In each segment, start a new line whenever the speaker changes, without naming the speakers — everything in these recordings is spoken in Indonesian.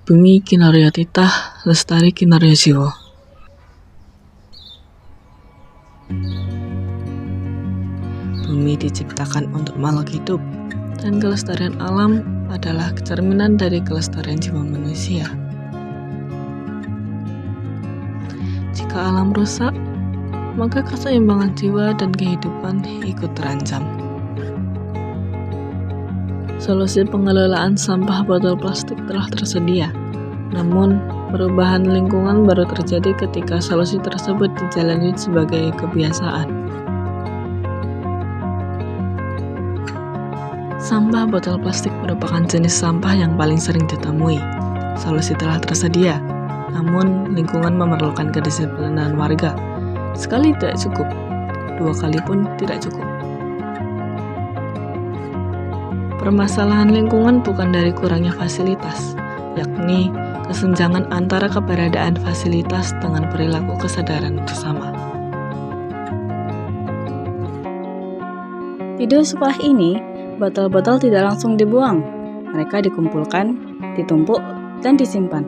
Bumi kinarya titah, lestari kinarya jiwa. Bumi diciptakan untuk makhluk hidup, dan kelestarian alam adalah kecerminan dari kelestarian jiwa manusia. Jika alam rusak, maka keseimbangan jiwa dan kehidupan ikut terancam. Solusi pengelolaan sampah botol plastik telah tersedia, namun perubahan lingkungan baru terjadi ketika solusi tersebut dijalani sebagai kebiasaan. Sampah botol plastik merupakan jenis sampah yang paling sering ditemui. Solusi telah tersedia, namun lingkungan memerlukan kedisiplinan warga. Sekali tidak cukup, 2 kali pun tidak cukup. Permasalahan lingkungan bukan dari kurangnya fasilitas, yakni kesenjangan antara keberadaan fasilitas dengan perilaku kesadaran bersama.
Di 2 sekolah ini, botol-botol tidak langsung dibuang. Mereka dikumpulkan, ditumpuk, dan disimpan.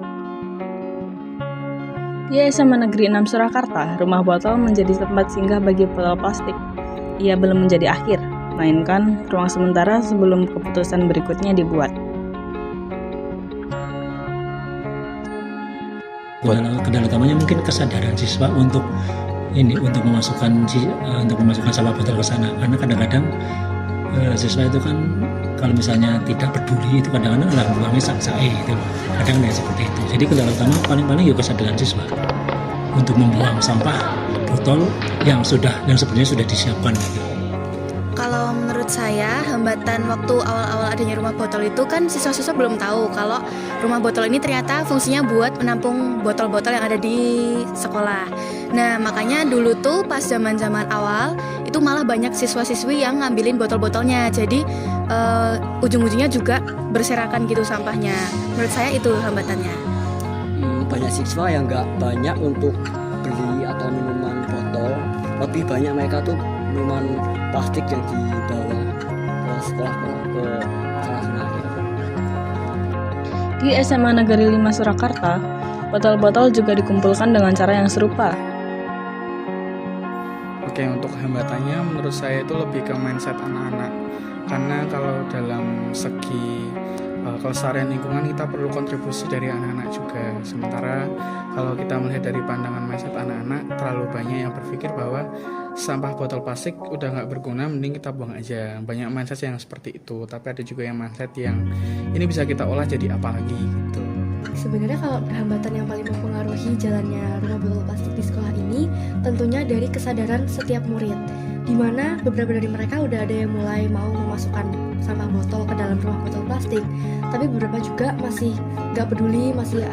Di SMA Negeri 6 Surakarta, rumah botol menjadi tempat singgah bagi botol plastik. Ia belum menjadi akhir, melainkan ruang sementara sebelum keputusan berikutnya dibuat.
Kendala utamanya mungkin kesadaran siswa untuk memasukkan sampah botol ke sana, karena kadang-kadang siswa itu kan kalau misalnya tidak peduli itu kadang-kadang buangnya sak-sae gitu loh. Kadang ada seperti itu. Jadi kendala utama paling ya kesadaran siswa untuk membuang sampah botol yang sebenarnya sudah disiapkan gitu.
Kalau menurut saya, hambatan waktu awal-awal adanya rumah botol itu kan siswa-siswa belum tahu kalau rumah botol ini ternyata fungsinya buat menampung botol-botol yang ada di sekolah. Nah, makanya dulu tuh pas zaman-zaman awal itu malah banyak siswa-siswi yang ngambilin botol-botolnya. Jadi ujung-ujungnya juga berserakan gitu sampahnya. Menurut saya itu hambatannya.
Banyak siswa yang nggak banyak untuk beli atau minuman botol. Lebih banyak mereka tuh minuman plastik yang dibawa ke sekolah ke sana.
Di SMA Negeri 5 Surakarta, botol-botol juga dikumpulkan dengan cara yang serupa.
Oke, untuk hambatannya menurut saya itu lebih ke mindset anak-anak. Karena kalau dalam segi kelestarian lingkungan kita perlu kontribusi dari anak-anak juga. Sementara kalau kita melihat dari pandangan mindset anak-anak, terlalu banyak yang berpikir bahwa sampah botol plastik udah nggak berguna, mending kita buang aja. Banyak mindset yang seperti itu, tapi ada juga yang mindset yang ini bisa kita olah jadi apa lagi gitu.
Sebenarnya kalau hambatan yang paling mempengaruhi jalannya rumah botol plastik di sekolah ini tentunya dari kesadaran setiap murid, di mana beberapa dari mereka udah ada yang mulai mau memasukkan sampah botol ke dalam rumah botol plastik, tapi beberapa juga masih nggak peduli, masih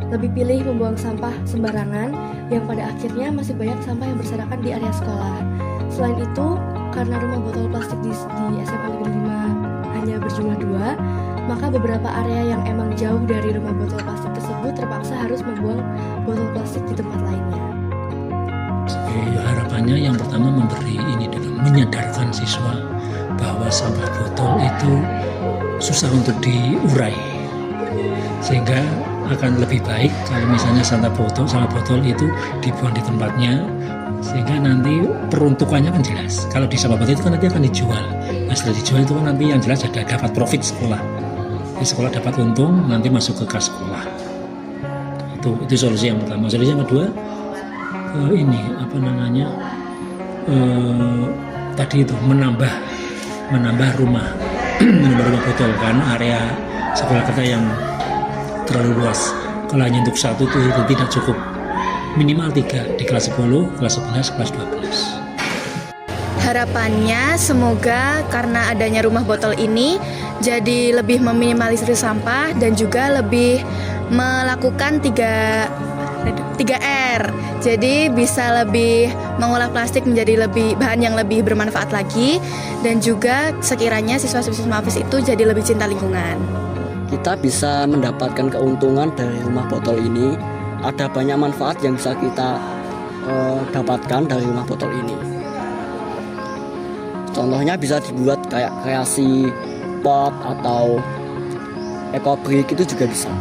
lebih pilih membuang sampah sembarangan yang pada akhirnya masih banyak sampah yang berserakan di area sekolah. Selain itu, karena rumah botol plastik di SMA Negeri 5 hanya berjumlah 2, maka beberapa area yang emang jauh dari rumah botol plastik tersebut terpaksa harus membuang botol plastik di tempat lainnya.
Harapannya yang pertama menyadarkan siswa bahwa sampah botol itu susah untuk diurai, sehingga akan lebih baik kalau misalnya sampah botol itu dibuang di tempatnya, sehingga nanti peruntukannya kan jelas. Kalau di sampah botol itu kan nanti akan dijual. Nah, setelah dijual itu kan nanti yang jelas ada dapat profit sekolah. Di sekolah dapat untung, nanti masuk ke kas sekolah. Itu solusi yang pertama. Solusi yang kedua, tadi itu menambah rumah botol, karena area sekolah kita yang terlalu luas. Kalau hanya untuk satu itu tidak cukup, minimal 3 di kelas 10, kelas 11, kelas 12.
Harapannya semoga karena adanya rumah botol ini jadi lebih meminimalisir sampah dan juga lebih melakukan 3R. Jadi bisa lebih mengolah plastik menjadi bahan yang lebih bermanfaat lagi, dan juga sekiranya siswa-siswa Mafis itu jadi lebih cinta lingkungan.
Kita bisa mendapatkan keuntungan dari rumah botol ini. Ada banyak manfaat yang bisa kita dapatkan dari rumah botol ini. Contohnya bisa dibuat kayak kreasi pot atau ekobrik itu juga bisa.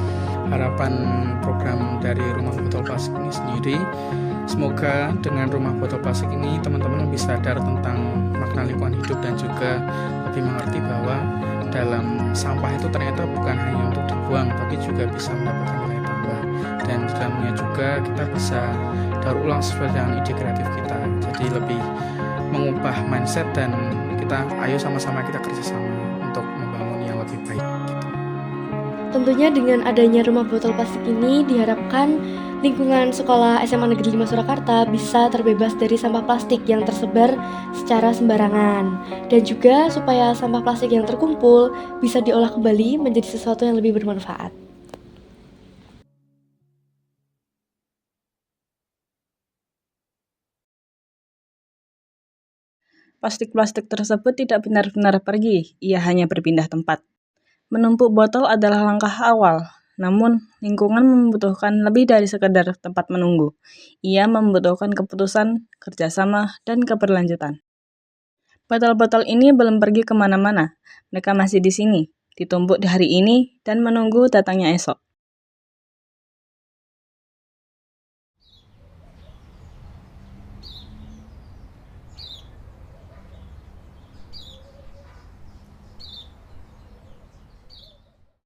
Harapan program dari Rumah Botol Plastik ini sendiri, semoga dengan Rumah Botol Plastik ini teman-teman lebih sadar tentang makna lingkungan hidup dan juga lebih mengerti bahwa dalam sampah itu ternyata bukan hanya untuk dibuang tapi juga bisa mendapatkan nilai tambah, dan di dalamnya juga kita bisa daur ulang sesuai dengan ide kreatif kita. Jadi lebih mengubah mindset dan kita ayo sama-sama kita kerjasama untuk membangun yang lebih baik gitu.
Tentunya dengan adanya Rumah Botol Plastik ini diharapkan lingkungan sekolah SMA Negeri 5 Surakarta bisa terbebas dari sampah plastik yang tersebar secara sembarangan, dan juga supaya sampah plastik yang terkumpul bisa diolah kembali menjadi sesuatu yang lebih bermanfaat.
Plastik-plastik tersebut tidak benar-benar pergi, ia hanya berpindah tempat. Menumpuk botol adalah langkah awal, namun lingkungan membutuhkan lebih dari sekedar tempat menunggu. Ia membutuhkan keputusan, kerjasama, dan keberlanjutan. Botol-botol ini belum pergi kemana-mana, mereka masih di sini, ditumpuk di hari ini, dan menunggu datangnya esok.